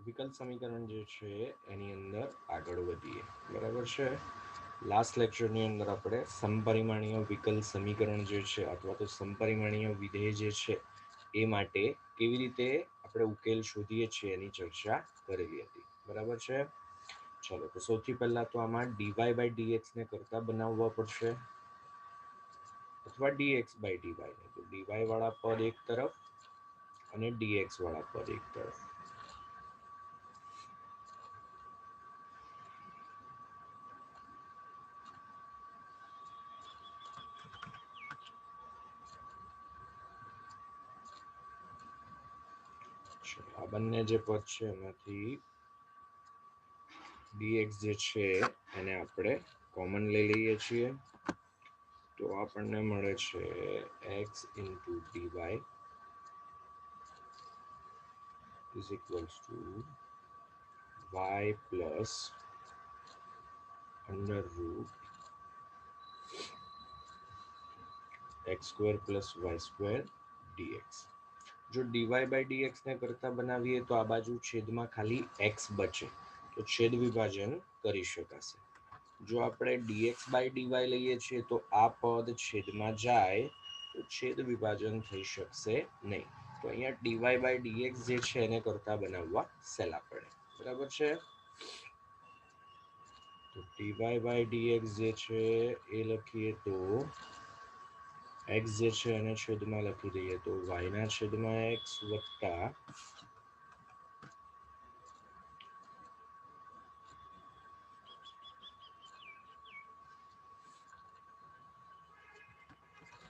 વિકલ સમીકરણ જે છે એની અંદર આગળ વધીએ. બરાબર છે. લાસ્ટ લેક્ચરની અંદર આપણે સમપરિમાણીય વિકલ સમીકરણ જે છે અથવા તો સમપરિમાણીય વિધેય જે છે એ માટે કેવી રીતે આપણે ઉકેલ શોધીએ છીએ એની ચર્ચા કરેલી હતી. બરાબર છે. ચલો તો સૌથી પહેલા તો આમાં ડીવાય બાય ડીએક્સ ને કરતા બનાવવા પડશે અથવા ડીએક્સ બાય ડીવાય ને. તો ડીવાય વાળા પદ એક તરફ અને ડીએક્સ વાળા પદ એક તરફ. આ બંને જે પદ છે એમાંથી dx જે છે એને આપણે કોમન લઈ લઈએ છીએ તો આપણને મળે છે x into dy is equals to y plus under root x square plus y square dx. જો dy by dx ને કરતા બનાવીએ તો આ બાજુ છેદમાં ખાલી x બચે તો છેદ વિભાજન કરી શકાશે. જો આપણે dx by dy લઈએ છીએ તો આ પદ છેદમાં જાય તો છેદ વિભાજન થઈ શકશે નહીં. તો અહીંયા dy by dx જે છે એને કરતા બનાવવા સહેલા પડે. બરાબર છે. તો dy by dx જે છે એ લખીએ તો x જે છે એને છેદમાં લખી દઈએ તો y ના છેદમાં x વત્તા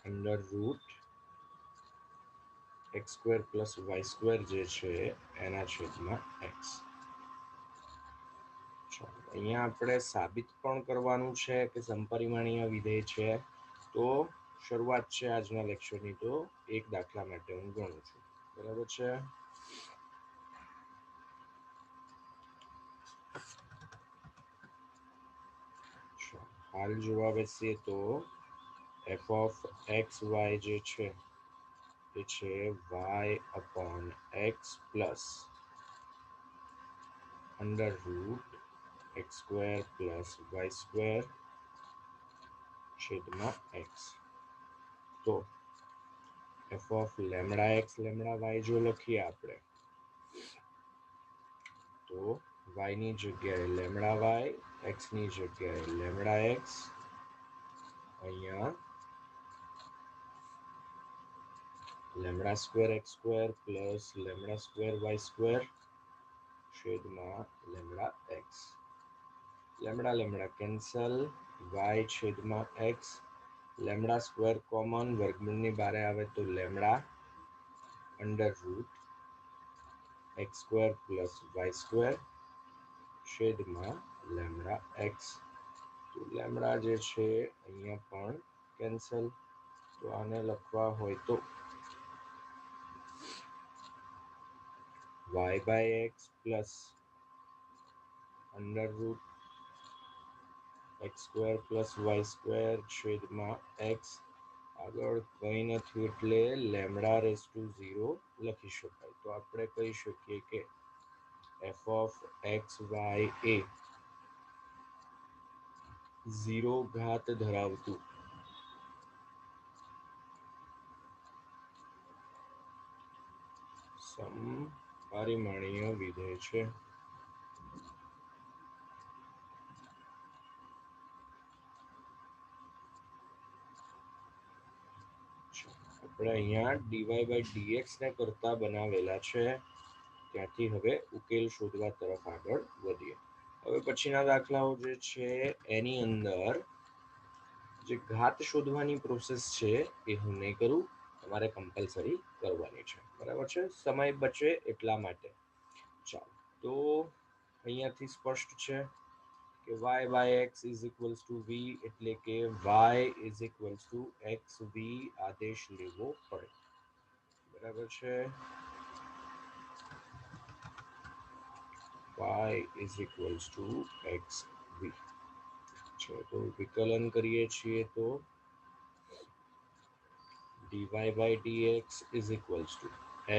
under route x square plus y square જે છે એના છેદમાં x. અહીંયા આપણે સાબિત પણ કરવાનું છે કે સમપરિમાણીય વિધેય છે. તો શરૂઆત છે આજના લેક્ચરની. તો એક દાખલા માટે હું ગણું છું. બરાબર છે. હાલ જોવા બેસીએ તો f of x y જે છે એ છે y upon x plus under root x square plus y square છેદમાં x. તો f of lambda x lambda y જો લખીએ આપણે તો y ની જગ્યાએ lambda y, x ની જગ્યાએ lambda x. અહીંયા lambda square x square plus lambda square y square છેદમાં lambda x. lambda lambda cancel, y છેદમાં x, lambda સ્ક્વેર કોમન, વર્ગમૂળની બારે આવે તો lambda under route x square plus y square છેદમાં lambda x. તો lambda જે છે અહીંયા પણ કેન્સલ. તો આને લખવા હોય તો y by x plus under root x square plus y square છેદમાં x. આગળ કંઈ નથી એટલે lambda raised to 0 લખી શકાય. તો આપણે કહી શકીએ કે f of x y એ 0 ઘાત ધરાવતું સમપરિમાણીય વિધેય છે. આપણે અહીંયા dy by dx ને કરતા બનાવેલા છે. ત્યાંથી હવે ઉકેલ શોધવા તરફ આગળ વધીએ. હવે પછીના દાખલાઓ જે છે એની અંદર જે ઘાત શોધવાની પ્રોસેસ છે એ હું નહીં કરું, તમારે કમ્પલસરી કરવાની છે. બરાબર છે. સમય બચે એટલા માટે. ચાલો તો અહીંયાથી સ્પષ્ટ છે કે y by x is equals to v એટલે કે y is equals to xv આદેશ લેવો પડે. બરાબર છે. y is equals to xv છે. તો વિકલન કરીએ છીએ તો dy by dx is equals to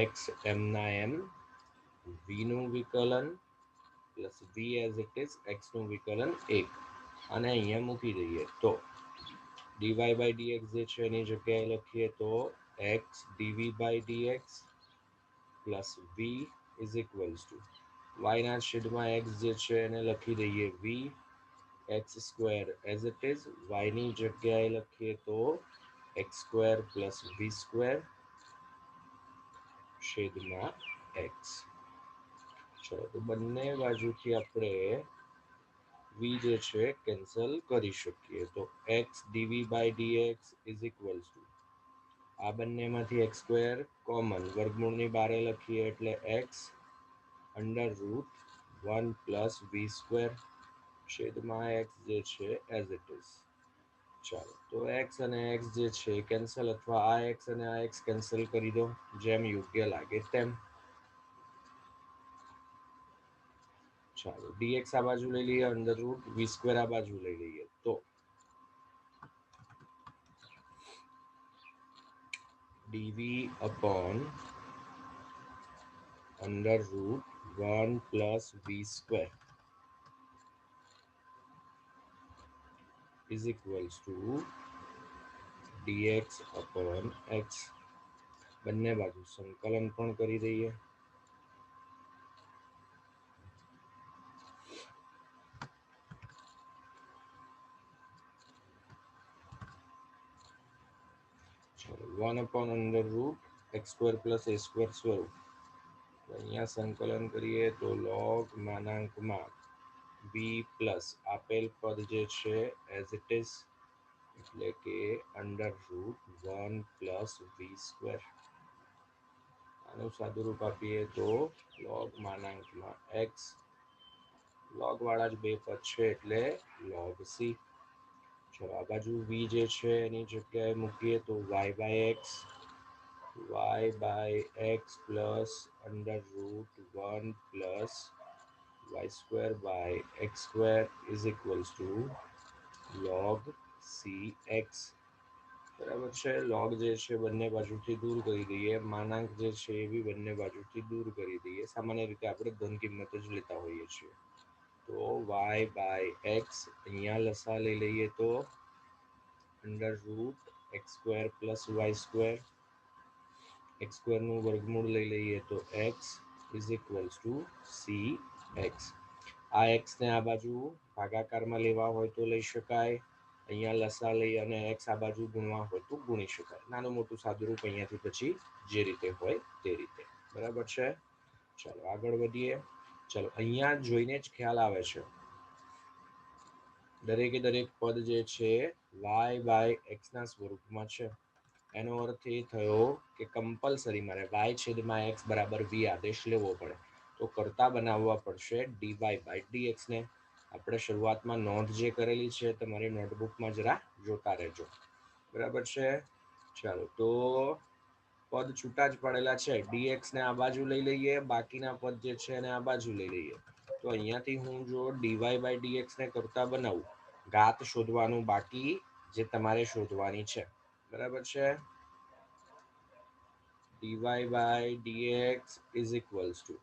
x m ના m v નું વિકલન plus v as it is x નું વિકલન 1 અને અહીંયા મૂકી દઈએ તો dy by dx જે છે એની જગ્યાએ લખીએ તો x dv by dx plus v is equals two y ના છેદમાં x જે છે એને લખી દઈએ v x square as it is y ની જગ્યાએ લખીએ તો x square plus v square છેદમાં x. ચલો તો બંને બાજુથી આપણે v જે છે કેન્સલ કરી શકીએ તો x dv by dx is equals two આ બંનેમાંથી x સ્ક્વેર કોમન વર્ગમૂળની બારે લખીએ એટલે x under root 1 plus v square છેદમાં x જે છે એઝ ઇટ ઇઝ. ચાલો તો x અને x જે છે કેન્સલ અથવા આ x અને આ x કેન્સલ કરી દો જેમ યોગ્ય લાગે તેમ. ચાલો dx આ બાજુ લઈ લઈએ અંડર રૂટ v સ્ક્વેર આ બાજુ લઈ લઈએ તો dv upon under root 1 plus v square is equals to dx upon x. બંને બાજુ સંકલન પણ કરી દઈએ. ચલો 1 upon under root x square plus a square સ્વરૂપ અહીંયા સંકલન કરીએ તો log માનાંકમાં v પ્લસ આપેલ પદ જે છે એઝ ઇટ ઇઝ એટલે કે under root 1 plus V square આનું સાદુરૂપ આપીએ તો log માનાંકમાં x log વાળા જ બે પદ છે એટલે log c. ચલો આ બાજુ v જે છે એની જગ્યાએ મૂકીએ તો y by x plus under root 1 plus y square by x square is equals to log cx. બરાબર છે. log જે છે બંને બાજુથી દૂર કરી દઈએ માનાંક જે છે એ બી બંને બાજુથી દૂર કરી દઈએ સામાન્ય રીતે આપણે ધન કિંમત જ લેતા હોઈએ છીએ તો y by x અહીંયા લસા લઈ લઈએ તો under route x square plus y square x square નું વર્ગમૂળ લઈ લઈએ તો x is equals two cx. આ x ને આ બાજુ ભાગાકારમાં લેવા હોય તો લઈ શકાય અહીંયા લસા લઈ અને x આ બાજુ ગુણવા હોય તો ગુણી શકાય નાનું મોટું સાદુરૂપ અહીંયાથી પછી જે રીતે હોય તે રીતે. બરાબર છે. ચાલો આગળ વધીએ. ચાલો અહીંયા જોઈને જ ખ્યાલ આવે છે દરેકે દરેક પદ જે છે y બાય x ના સ્વરૂપમાં છે એનો અર્થ એ થયો કે કમ્પલસરી મારે y છેદમાં x બરાબર v આદેશ લેવો પડે તો કરતા બનાવવા પડશે dy બાય dx ને. આપણે શરૂઆતમાં નોંધ જે કરેલી છે તમારી નોટબુકમાં જરા જોતા રહેજો. બરાબર છે. ચાલો તો પદ છૂટા જ પડેલા છે dx ને આ બાજુ લઈ લઈએ બાકીના પદ જે છે એને આ બાજુ લઈ લઈએ તો અહીંયાથી હું જો dy બાય dx ને કરતા બનાવું ઘાત શોધવાનું બાકી જે તમારે શોધવાની છે. બરાબર છે. dy by dx is equals to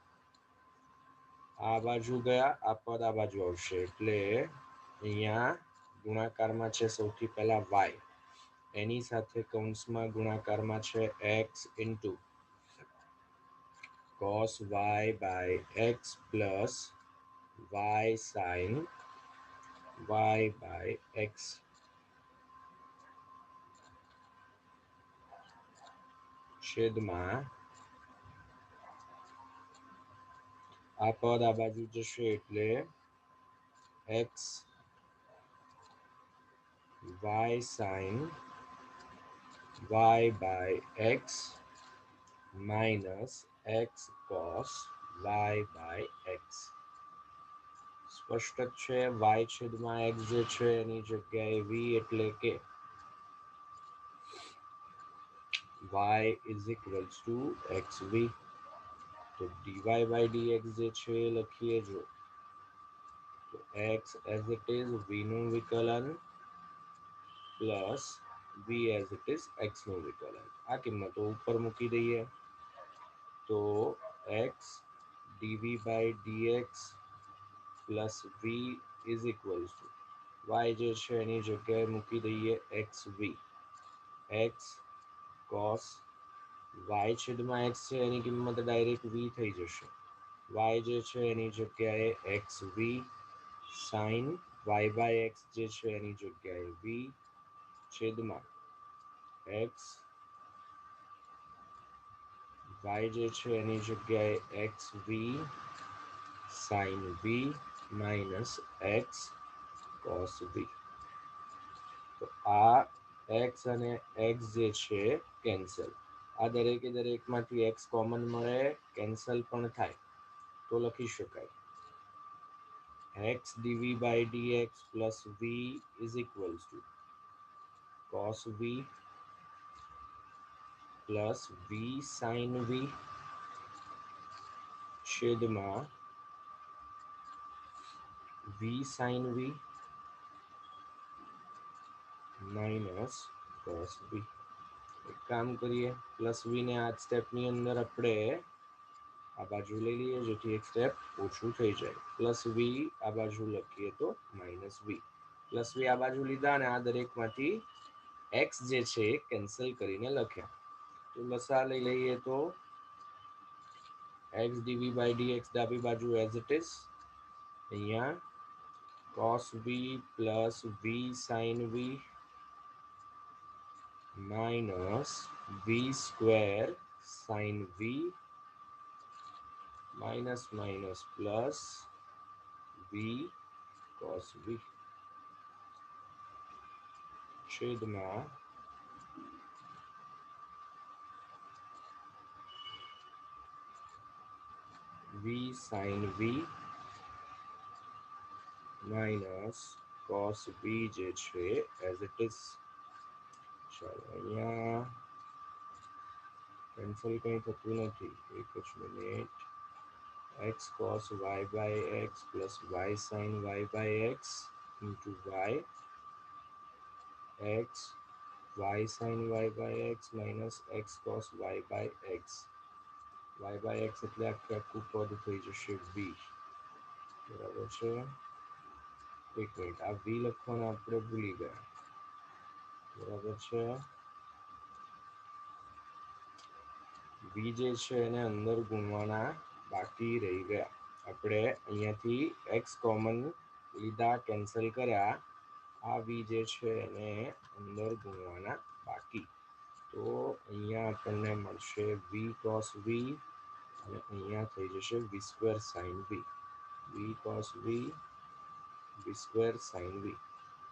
આ બાજુ ગયા આ પદ આ બાજુ આવશે એટલે અહીંયા ગુણાકારમાં છે સૌથી પહેલા y એની સાથે કૌંસમાં ગુણાકારમાં છે x into cos y by x plus y sin y by x છેદમાં આ પદ આ બાજુ જશે એટલે x y sin y by x minus x cos y by x. સ્પષ્ટ જ છે y છેદમાં x જે છે એની જગ્યાએ v એટલે કે y is equals to xv. તો dy by dx જે છે લખીએ જો તો x as it is v નું વિકલન plus v as it is x નું વિકલન આ કિંમતો ઉપર મૂકી દઈએ તો x dv by dx plus v is equals two y જે છે એની જગ્યાએ મૂકી દઈએ xv x cos y છેદમાં x છે એની કિંમત ડાયરેક્ટ v થઈ જશે y જે છે એની જગ્યાએ xv sin y by x જે છે એની જગ્યાએ v છેદમાં x y જે છે એની જગ્યાએ xv sin v minus x cos v તો આ x અને x જે છે કેન્સલ આ દરેકે દરેકમાંથી x કોમન મળે કેન્સલ પણ થાય તો લખી શકાય x dv by dx plus v is equals to cos v plus v sin v છેદમાં v sin v minus cos v એક કામ કરીએ પ્લસ v ને આ સ્ટેપની અંદર આપણે આ બાજુ લઈ લઈએ જેથી એક સ્ટેપ ઓછું થઈ જાય પ્લસ v આ બાજુ લખીએ તો માઇનસ v પ્લસ v આ બાજુ લીધા અને આ દરેકમાંથી x જે છે કેન્સલ કરીને લખ્યા તો લસા લઈ લઈએ તો x dv by dx ડાબી બાજુ એઝ ઇટ ઇઝ અહીંયા cos v plus v sin v minus v square sin v minus minus plus v cos v છેદમાં v sin v minus cos v જે છે એઝ ઇટ ઇઝ ચાલો અહીંયા cancel કંઈ થતું નથી એક જ minute x cos y by x plus y sin y by x into y x y sin y by x minus x cos y by x y by x એટલે આખું પદ થઈ જશે v બરાબર છે એક મિનિટ આ v લખવાનું આપણે ભૂલી ગયા બરાબર છે v જે છે એને અંદર ગુણવાના બાકી રહી ગયા આપણે અહીંયાથી x કોમન લીધા કેન્સલ કર્યા આ v જે છે એને અંદર ગુણવાના બાકી તો અહીંયા આપણને મળશે v cos v અને અહીંયા થઈ જશે v square sin v v cos v v square sin v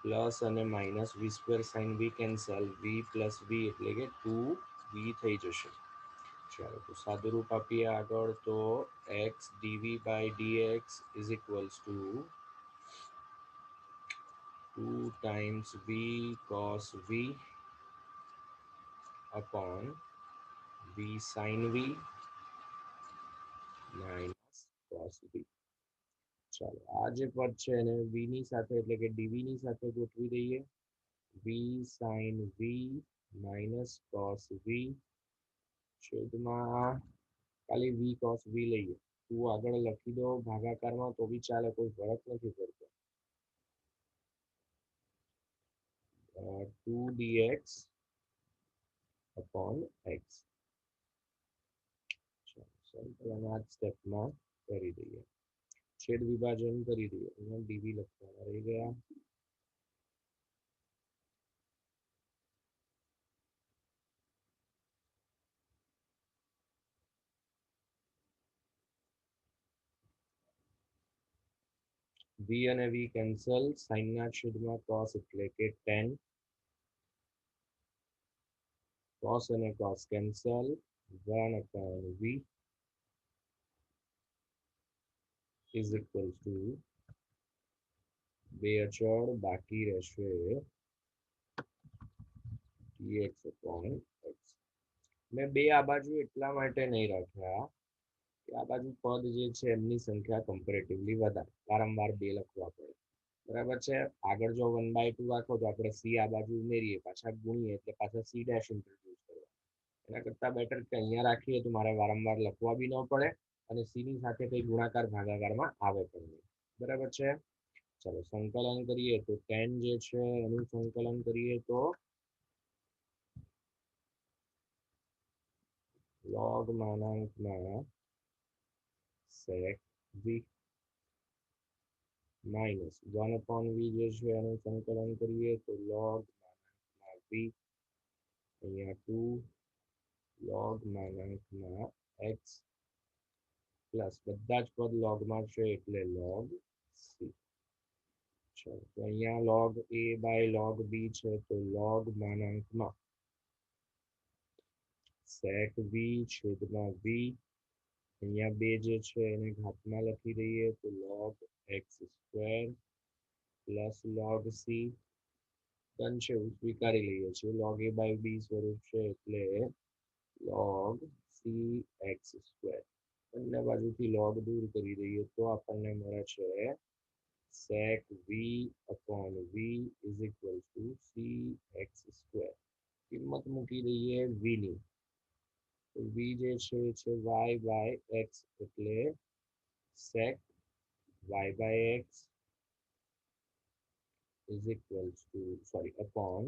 plus અને minus v square sin v cancel v plus v એટલે કે 2v થઈ જશે ચાલો તો સાદુરૂપ આપીએ આગળ તો x dv by dx is equals to 2 times v cos v upon v sin v minus cos v ચાલો આ જે પદ છે એને v ની સાથે એટલે કે dv ની સાથે ગોઠવી દઈએ v sin v minus cos v છેદમાં ખાલી v cos v લઈએ તું આગળ લખી દો ભાગાકારમાં તો બી ચાલે કોઈ ફરક નથી પડતો 2 dx upon x સંકલન આ સ્ટેપમાં કરી દઈએ છેદ વિભાજન કરી દઈએ અહીંયા dv લખવાના રહી ગયા v અને v કેન્સલ sin ના છેદમાં cos એટલે કે tan cos અને cos cancel 1 upon v is equal to બે અચળ બાકી રહેશે dx upon x મેં બે આ બાજુ એટલા માટે નહીં રાખ્યા કે આ બાજુ પદ જે છે એમની સંખ્યા કમ્પેરેટિવલી વધારે વારંવાર બે લખવા પડે બરાબર છે આગળ જો 1/2 રાખો તો આપણે c આ બાજુ ઉમેરીએ પાછા ગુણીએ એટલે પાછા c ડેશ ઇન્ટ્રોડ્યુસ કરવા એના કરતા બેટર કે અહીંયા રાખીએ તો મારે વારંવાર લખવા બી ન પડે અને c ની સાથે કઈ ગુણાકાર ભાગાકારમાં આવે પણ નહીં. બરાબર છે. ચલો સંકલન કરીએ તો tan જે છે એનું સંકલન કરીએ તો log માનાંકમાં sec v minus 1/v જે છે એનું સંકલન કરીએ તો log માનાંકમાં v, અહીંયા 2 log માનાંકમાં x પ્લસ બધા જ પદ લોગમાં છે એટલે log c. ચલો તો અહીંયા log a by log b છે તો log માનાંકમાં sec v છેદમાં v, અહીંયા બે જે છે એને ઘાતમાં લખી દઈએ તો log x square plus log c. Done છે એવું સ્વીકારી લઈએ છીએ. log a બાય b સ્વરૂપ છે એટલે log c x સ્ક્વેર. બંને બાજુથી log દૂર કરી દઈએ તો આપણને મળે છે sec v upon v is equal to c x square. કિંમત મૂકી દઈએ v ની તો v જે છે y બાય x એટલે sec y by x is equals to upon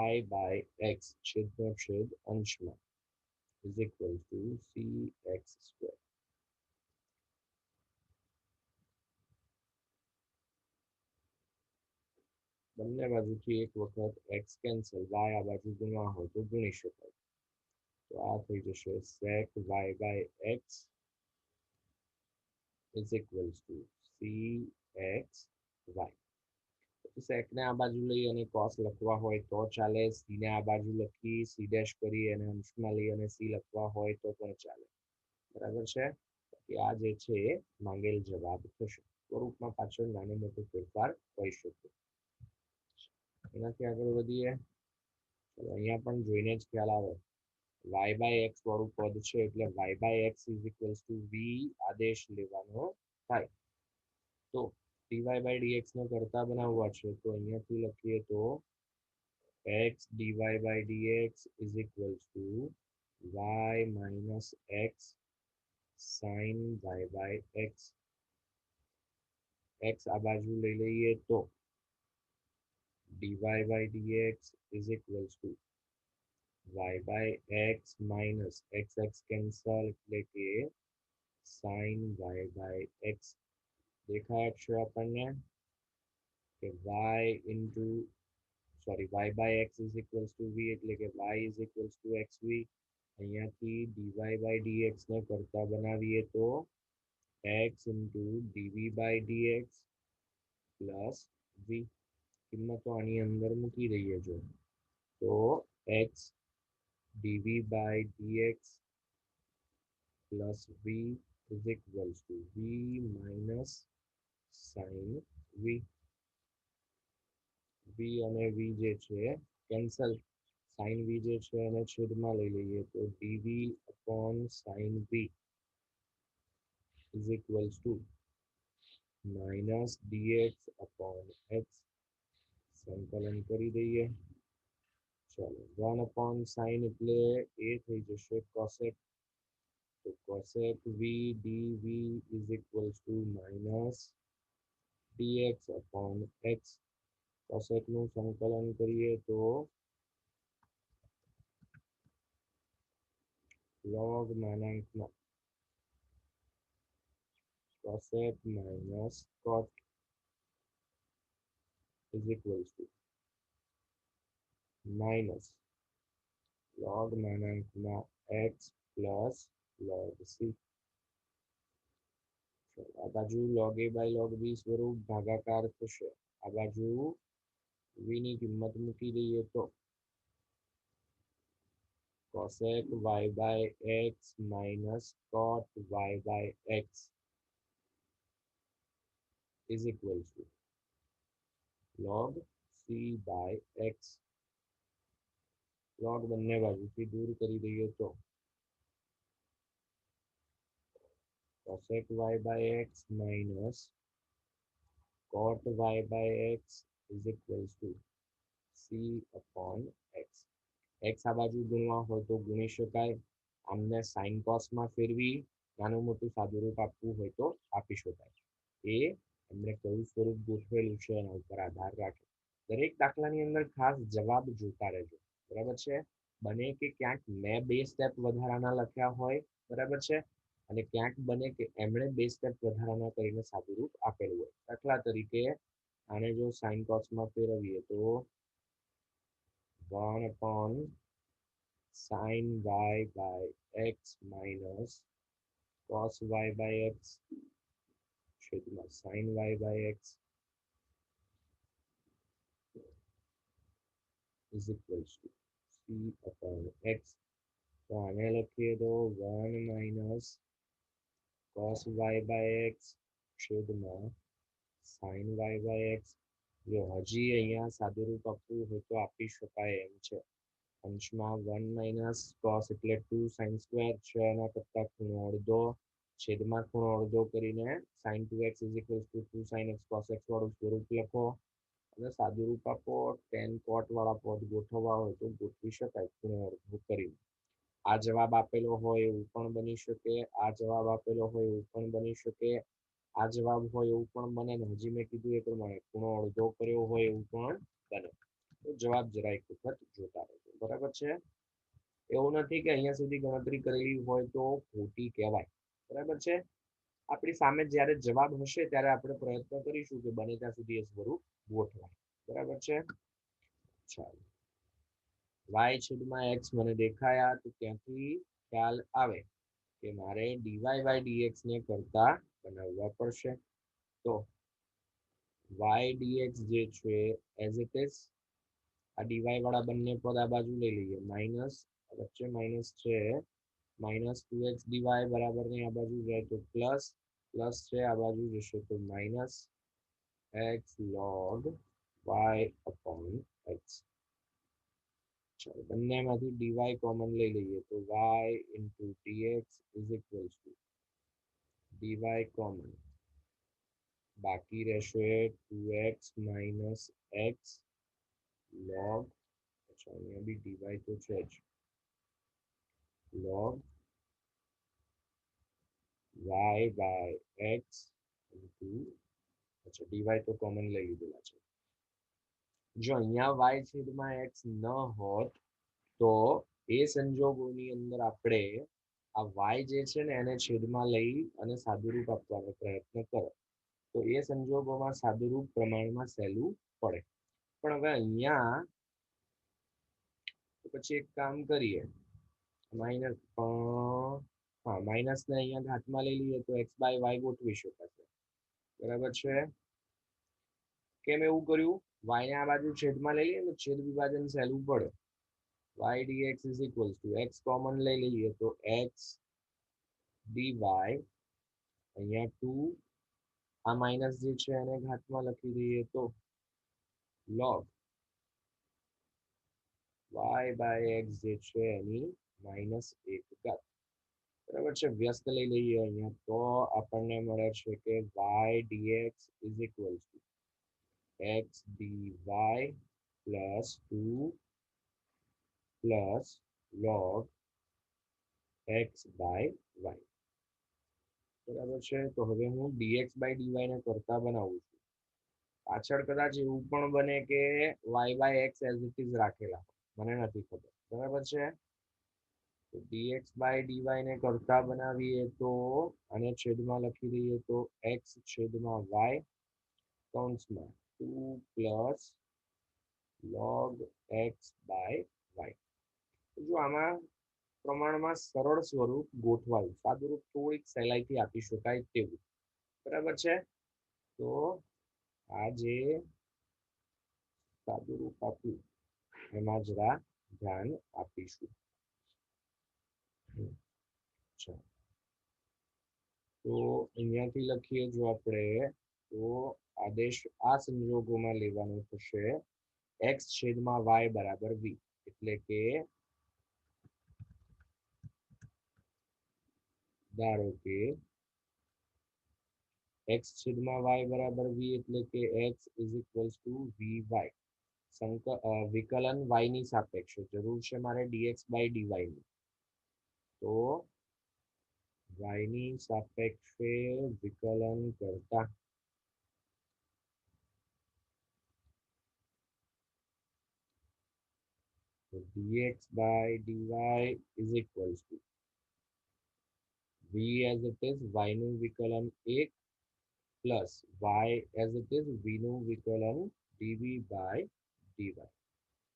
y by x છેદનો છેદ અંશમાં is equal to cx square. બંને બાજુથી એક વખત x કેન્સલ, y આ બાજુ ગુણવા હોય તો ગુણી શકાય. તો આ થઈ જશે sec y by x is equals to cx y. sec ને આ બાજુ લઈ અને cos લખવા હોય તો ચાલે, c ને આ બાજુ લખી c ડેશ કરી અને અંશમાં લઈ અને c લખવા હોય તો પણ ચાલે. બરાબર છે. કે આ જે છે એ માંગેલ જવાબ થશે. સ્વરૂપમાં પાછળ નાનો મોટો ફેરફાર હોઈ શકે. એનાથી આગળ વધીએ. ચલો અહીંયા પણ જોઈને જ ખ્યાલ આવે y બાય x વાળું પદ છે એટલે y by x is equals to v આદેશ લેવાનો થાય. તો dy બાય dx ને કરતા બનાવવા છે તો અહીંયાથી લખીએ તો x dy by dx is equals to y minus x sin y by x. x આ બાજુ લઈ લઈએ તો dy by dx is equals to y by x minus x cancel એટલે કે sin y by x. દેખાય છે આપણને કે y into y by x is equals to v એટલે કે y is equals to xv. અહીંયાથી dy by dx ને કરતા બનાવીએ તો x into dv by dx plus v. કિંમતો આની અંદર મૂકી દઈએ જો તો x dv by dx plus v is equals to v minus sin v. v અને v જે છે કેન્સલ, sin v જે છે એને છેદમાં લઈ લઈએ તો dv upon sin v is equals to minus dx upon x. સંકલન કરી દઈએ. ચલો 1 upon sin એટલે એ થઈ જશે cosec. તો cosec v dv is equals to minus dx upon x. cosec નું સંકલન કરીએ તો log માનાંકમાં cosec minus cot is equals to minus log માનાંકમાં x plus log c. આ બાજુ log a by log b સ્વરૂપ ભાગાકાર થશે. આ બાજુ v ની કિંમત મૂકી દઈએ તો cosec y by x minus cot y by x is equals to log c by x. log બંને બાજુથી દૂર કરી દઈએ તો cosec y by x minus cot y by x is equals to c upon x. x આ બાજુ ગુણવા હોય તો ગુણી શકાય. આમને sin cos માં ફેરવી નાનું મોટું સાદુરૂપ આપવું હોય તો આપી શકાય. એ એમણે કયું સ્વરૂપ ગોઠવેલું છે એના ઉપર આધાર રાખે. દરેક દાખલાની અંદર ખાસ જવાબ જોતા રહેજો. બરાબર છે. બને કે ક્યાંક મેં 2 સ્ટેપ વધારાના લખ્યા હોય, બરાબર છે, અને ક્યાંક બને કે એમણે 2 સ્ટેપ વધારાના કરીને સાદુરૂપ આપેલું હોય. દાખલા તરીકે આને જો સાઇન કોસમાં ફેરવીએ તો 1 upon sin y by x minus cos y by x છેદમાં sin y by x is equals to c upon x. તો આને લખીએ તો 1 minus cos y by x છેદમાં sin y by x. જો હજી અહીંયા સાદુરૂપ આપવું હોય તો આપી શકાય એમ છે. અંશમાં 1 માઇનસ cos એટલે 2 sin સ્ક્વેર છે, એના કરતા ખૂણો અડધો, છેદમાં ખૂણો અડધો કરીને sin 2x is equals to 2 sin x cos x વાળું સ્વરૂપ લખો અને સાદુરૂપ આપો. tan cot વાળા પદ ગોઠવવા હોય તો ગોઠવી શકાય ખૂણો અડધો કરીને. આ જવાબ આપેલો હોય એવું પણ બની શકે, આ જવાબ આપેલો હોય એવું પણ બની શકે, આ જવાબ હોય એવું પણ બને, ને હજી મેં કીધું એ પ્રમાણે ખૂણો અડધો કર્યો હોય એવું પણ બને. તો જવાબ જરા એક વખત જોતા રહેજો. બરાબર છે. એવું નથી કે અહીંયા સુધી ગણતરી કરેલી હોય તો ખોટી કહેવાય. બરાબર છે. આપણી સામે જ્યારે જવાબ હશે ત્યારે આપણે પ્રયત્ન કરીશું કે બને ત્યાં સુધી એ સ્વરૂપ ગોઠવાય. બરાબર છે. ચાલો, y છેદમાં x મને દેખાયા તો ત્યાંથી ખ્યાલ આવે કે મારે dy by dx ને કરતા બનાવવા પડશે. તો y dx જે છે એઝ ઇટ ઇઝ, આ dy વાળા બંને પદ આ બાજુ લઈ લઈએ, માઇનસ વચ્ચે માઇનસ છે, માઇનસ 2x dy બરાબર ને આ બાજુ જાય તો પ્લસ, પ્લસ છે આ બાજુ જશે તો minus x log y upon x. ચાલો, બંનેમાંથી dy કોમન લઈ લઈએ તો y into dx is equals to dy common, બાકી રહેશે 2x minus x log, अच्छा અહીંયા બી dy તો છે જ, log y by x into, अच्छा dy તો કોમન લઈ લીધેલા છે. જો અહીંયા y છેદમાં x ન હોત તો એ સંજોગોની અંદર આપણે આ y જે છે ને એને છેદમાં લઈ અને સાદુરૂપ આપવાનો પ્રયત્ન કરો તો એ સંજોગોમાં સાદુરૂપ પ્રમાણમાં સહેલું પડે. પણ હવે અહીંયા તો પછી એક કામ કરીએ, માઇનસ, હા માઇનસ ને અહીંયા ઘાતમાં લઈ લઈએ તો x બાય y ગોઠવી શકાશે. બરાબર છે. કેમ એવું કર્યું? y ને આ બાજુ છેદમાં લઈ લઈએ તો છેદ વિભાજન સહેલું પડે. y dx is equals to x common લઈ લઈએ તો x dy, અહીંયા 2, આ માઇનસ જે છે એને ઘાતમાં લખી દઈએ તો log y by x જે છે એની માઇનસ 1 ઘાત. બરાબર છે. વ્યસ્ત લઈ લઈએ અહીંયા તો આપણને મળે છે કે y dx is equals to x dy plus 2 plus log x by y. બરાબર છે. તો હવે હું dx by dy ને કરતા બનાવું છું. પાછળ કદાચ એવું પણ બને કે y by x as it is રાખેલા, મને નથી ખબર. બરાબર છે. તો dx by dy ને કરતા બનાવીએ તો આને છેદમાં લખી દઈએ તો x છેદમાં y કૌંસમાં 2 plus log x by y. જો આમાં પ્રમાણમાં સરળ સ્વરૂપ ગોઠવાયું, સાદુરૂપ થોડીક સહેલાઈથી આપી શકાય તેવું. બરાબર છે. તો આ જે સાદુરૂપ આપ્યું એમાં જરા ધ્યાન આપીશું. તો અહીંયાથી લખીએ જો આપણે તો આદેશ આ સંજોગોમાં લેવાનો થશે x છેદમાં y બરાબર v, એટલે કે ધારો કે x છેદમાં y બરાબર v એટલે કે x is equals to vy. વિકલન y ની સાપેક્ષે જરૂર છે મારે dx by dy ની. તો y ની સાપેક્ષે વિકલન કરતા dx by dy is equals to v as it is y નું વિકલન 1 plus y as it is v નું વિકલન dv by dy.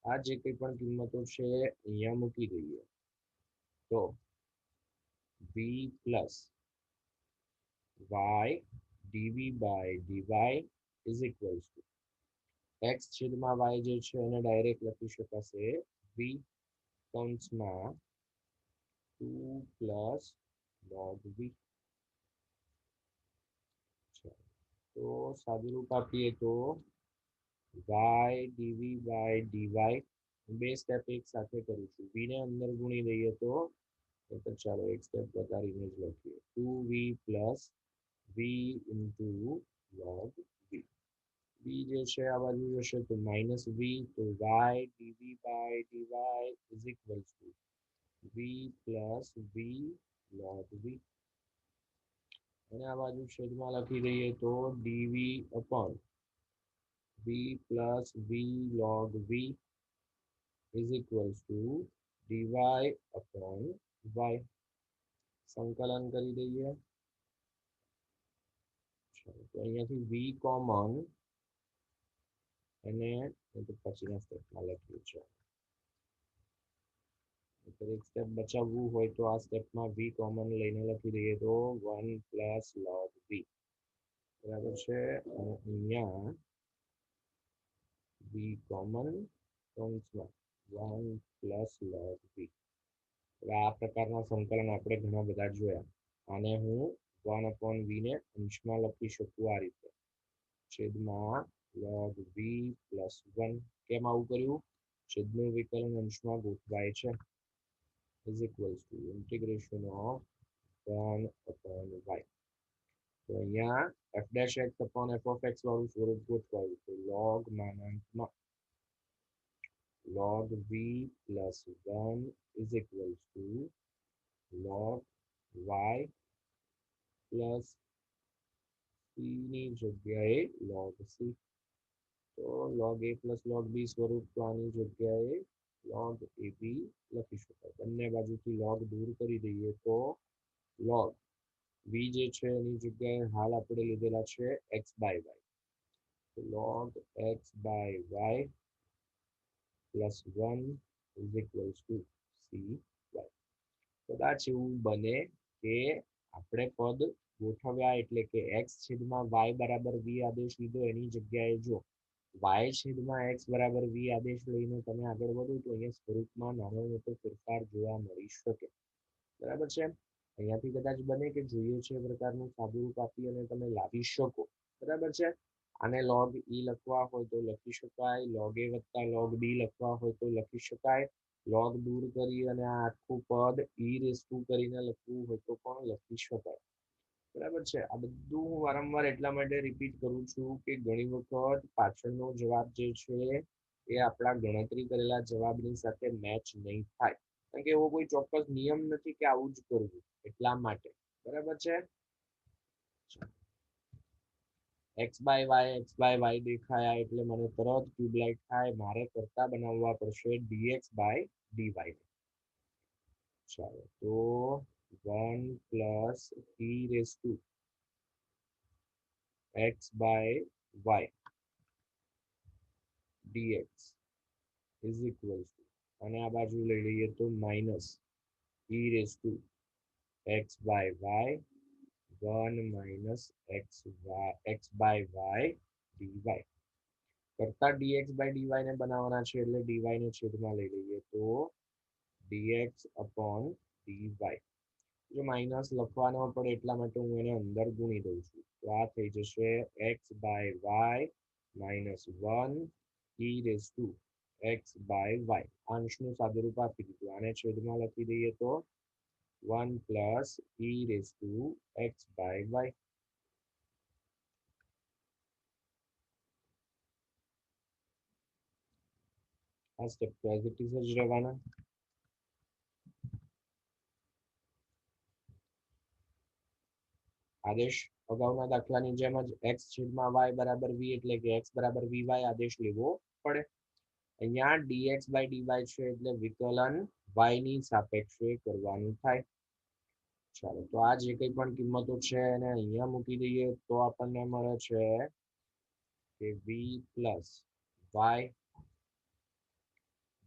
આ જે કંઈ પણ કિંમતો છે અહીંયા મૂકી દઈએ તો v plus y dv by dy is equals to x છેદમાં y જે છે એને ડાયરેક્ટ લખી શકાશે v કૌંસમાં 2 પ્લસ log v. તો સાદુરૂપ આપીએ તો y dv by dy બે સ્ટેપ એક સાથે કરું છું v ને અંદર ગુણી દઈએ તો ચાલો એક સ્ટેપ વધારીને જ લખીએ 2v plus v into log v. v જે છે આ બાજુ જશે તો માઇનસ v તો y dv by dy is equals to v plus v log v. અને આ બાજુ છેદમાં લખી દઈએ તો dv upon v plus v log v is equals to dy upon y. સંકલન કરી દઈએ તો અહીંયાથી v કોમન અને પછીના સ્ટેપમાં લખ્યું છે એક સ્ટેપ બચાવવું હોય તો આ સ્ટેપમાં v કોમન લઈને લખી દઈએ તો 1 પ્લસ log v બરાબર છે અને અહીંયા v કોમન કૌંસમાં 1 પ્લસ log v. હવે આ પ્રકારના સંકલન આપણે ઘણા બધા જોયા આને હું 1 upon v ને અંશમાં લખી શકું આ રીતે છેદમાં log v પ્લસ 1. કેમ આવું કર્યું છેદનું વિકલન અંશમાં ગોઠવાય છે is equals to integration of 1 upon y. તો અહીંયા f dash x upon f of x વાળું સ્વરૂપ ગોઠવાયું તો log માનાંકમાં log v plus 1 is equals to log y plus c ની જગ્યાએ log c. તો log a plus log b સ્વરૂપ તો આની જગ્યાએ log ab લખી શકાય બંને બાજુથી log દૂર કરી દઈએ તો log v જે છે એની જગ્યાએ હાલ આપણે લીધેલા છે x by y તો log x by y plus 1 is equals to cy. કદાચ એવું બને કે આપણે પદ ગોઠવ્યા એટલે કે x છેદમાં y બરાબર v આદેશ લીધો એની જગ્યાએ જો y છેદમાં x બરાબર v આદેશ લઈને તમે આગળ વધો તો અહીંયા સ્વરૂપમાં નાનો મોટો ફેરફાર જોવા મળી શકે બરાબર છે અહીંયાથી કદાચ બને કે જોઈએ છે પ્રકારનું સાદુરૂપ આપી અને તમે લાવી શકો બરાબર છે આને log e લખવા હોય તો લખી શકાય log a વત્તા log b લખવા હોય તો લખી શકાય log દૂર કરી અને આ આખું પદ e રેઝ ટુ કરીને લખવું હોય તો પણ લખી શકાય બરાબર છે આ બધું હું વારંવાર એટલા માટે રિપીટ કરું છું કે ઘણી વખત પાછળનો જવાબ જે છે એ આપણા ગણતરી કરેલા જવાબની સાથે મેચ નહીં થાય કારણ કે એવો કોઈ ચોક્કસ નિયમ નથી કે આવું જ કરવું એટલા માટે બરાબર છે x by y દેખાયા એટલે મને તરત ટ્યુબલાઇટ થાય મારે કરતા બનાવવા પડશે dx by dy. ચાલો તો 1 plus e raise to x by y dx is equals to અને આ બાજુ લઈ લઈએ તો minus e raise to x by y 1 minus x by y dy. કરતા dx by dy ને બનાવવાના છે એટલે dy ને છેદમાં લઈ લઈએ તો dx upon dy. જો માઇનસ લખવાનો પડે એટલા માટે હું એને અંદર ગુણી દઉં છું તો આ થઈ જશે x by y minus 1 e raised to x by y. અંશનું સાદુરૂપ આપી દીધું આને છેદમાં લખી દઈએ તો 1 plus e raised to x by y. આ સ્ટેપ તો એઝ ઇટ ઇઝ જ રહેવાના આદેશ અગાઉના દાખલાની જેમ જ x છેદમાં y બરાબર v એટલે કે x બરાબર vy આદેશ લેવો પડે. અહીંયા dx બાય dy છે એટલે વિકલન y ની સાપેક્ષે કરવાનું થાય. ચાલો તો આ જે કંઈ પણ કિંમતો છે એને અહીંયા મૂકી દઈએ તો આપણને મળે છે કે v plus y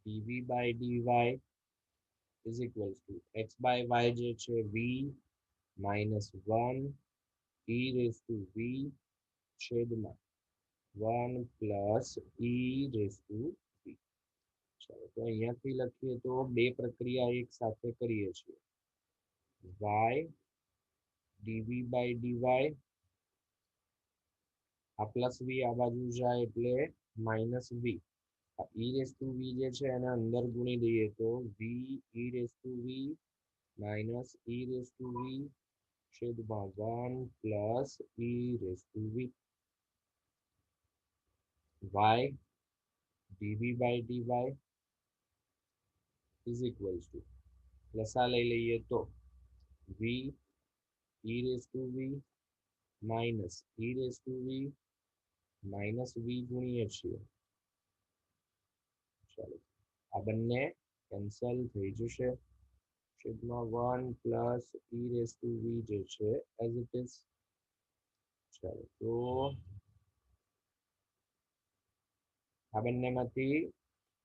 dv by dy is equals to x by y જે છે v minus 1 e raise to v છેદમાં 1 plus e raise to v. ચાલો તો અહીંયાથી લખીએ તો બે પ્રક્રિયા એક સાથે કરીએ છીએ. y dv બાય dy આ પ્લસ v આ બાજુ જાય એટલે minus v. e raise to v જે છે એને અંદર ગુણી દઈએ તો v e raise to v minus e raise to v છેદમાં 1 plus e raise to v. y dv by dy is equals to લસા લઈ લઈએ તો v e raise to v minus e raise to v minus v ગુણીએ છીએ. ચાલો આ બંને કેન્સલ થઈ જશે. છેદમાં 1 plus e raise to v જે છે એઝ ઇટ ઇઝ. ચાલો તો આ બંનેમાંથી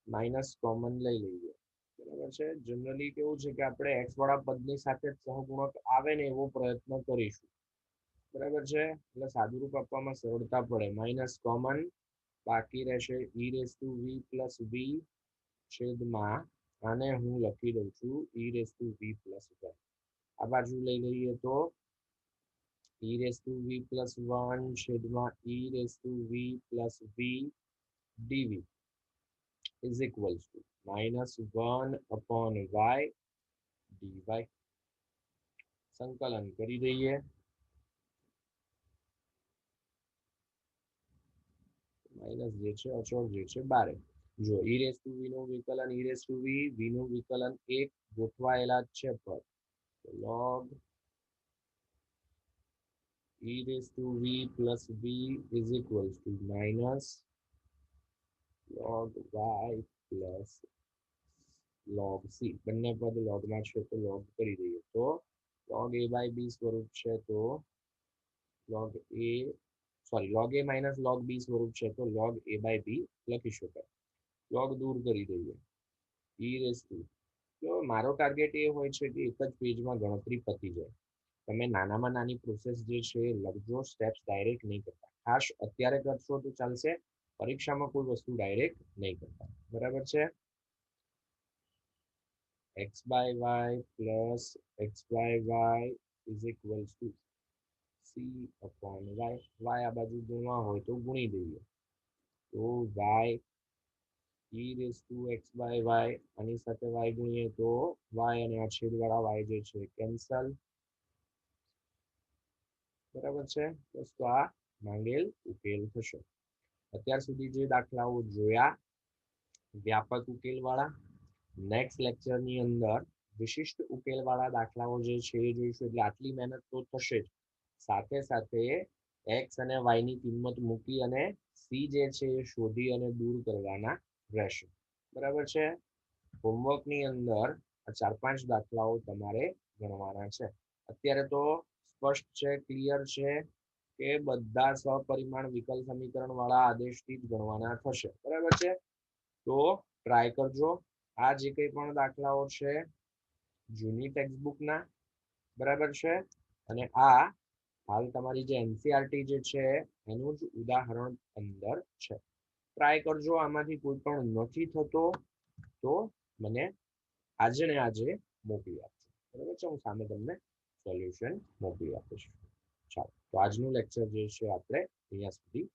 માઇનસ કોમન લઈ લઈએ. બરાબર છે. જનરલી કેવું છે કે આપણે x વાળા પદની સાથે સહગુણક આવે ને એવો પ્રયત્ન કરીશું. બરાબર છે. એટલે સાદુરૂપ આપવામાં સરળતા પડે. માઇનસ કોમન બાકી રહેશે e raise to v plus v છેદમાં આને હું લખી દઉં છું e raise to v plus 1. આ બાજુ લઈ લઈએ તો e raise to v plus 1 છેદમાં e raise to v plus v dv is equals to minus 1 upon y dy. સંકલન કરી દઈએ. માઇનસ જે છે અચળ જે છે બારે. જો e રેઝ ટુ v નું વિકલન e રેઝ ટુ v નું વિકલન 1 ગોઠવાયેલા છે પર log e raise to v plus v is equals to minus log y plus log c. બંને પદ લોગમાં છે તો log કરી દઈએ તો log a બાય b સ્વરૂપ છે તો log a minus log b સ્વરૂપ છે તો log a બાય b લખી શકાય. log દૂર કરી દઈએ. e રેઝ ટુ તો મારો ટાર્ગેટ એ હોય છે કે એક જ પેજમાં ગણતરી પતી જાય. તમે નાનામાં નાની પ્રોસેસ જે છે એ લખજો. સ્ટેપ્સ ડાયરેક્ટ નહીં કરતા. ખાસ અત્યારે કરશો તો ચાલશે. પરીક્ષામાં કોઈ વસ્તુ ડાયરેક્ટ નહીં કરતા. બરાબર છે. x by y plus x by y is equals to c upon y. y આ બાજુ ગુણવા હોય તો ગુણી દઈએ તો y e raise to x by y આની સાથે y ગુણીએ તો y અને આ છેદવાળા y જે છે કેન્સલ. બરાબર છે. બસ તો આ માંગેલ ઉકેલ થશે. અત્યાર સુધી જે દાખલાઓ જોયા વ્યાપક ઉકેલ વાળા, નેક્સ્ટ લેક્ચરની અંદર વિશિષ્ટ ઉકેલ વાળા દાખલાઓ જે છે એ જોઈશું. એટલે આટલી મહેનત તો થશે જ, સાથે સાથે x અને y ની કિંમત મૂકી અને c જે છે એ શોધી અને દૂર કરવાના રહેશે. બરાબર છે. હોમવર્કની અંદર આ 4-5 દાખલાઓ તમારે ગણવાના છે. અત્યારે તો સ્પષ્ટ છે, ક્લિયર છે કે બધા સપરિમાણ વિકલ સમીકરણ વાળા આદેશથી જ ગણવાના થશે. બરાબર છે. તો ટ્રાય કરજો. આ જે કંઈ પણ દાખલાઓ છે જૂની ટેક્સ્ટબુકના, બરાબર છે, અને આ હાલ તમારી જે એનસીઆરટી જે છે એનું જ ઉદાહરણ અંદર છે. ટ્રાય કરજો. આમાંથી કોઈ પણ નથી થતો તો મને આજે ને આજે મોકલી આપજો. બરાબર છે. હું સામે તમને સોલ્યુશન મોકલી આપીશ. ચાલો તો આજનું લેક્ચર જે છે આપણે અહીંયા સુધી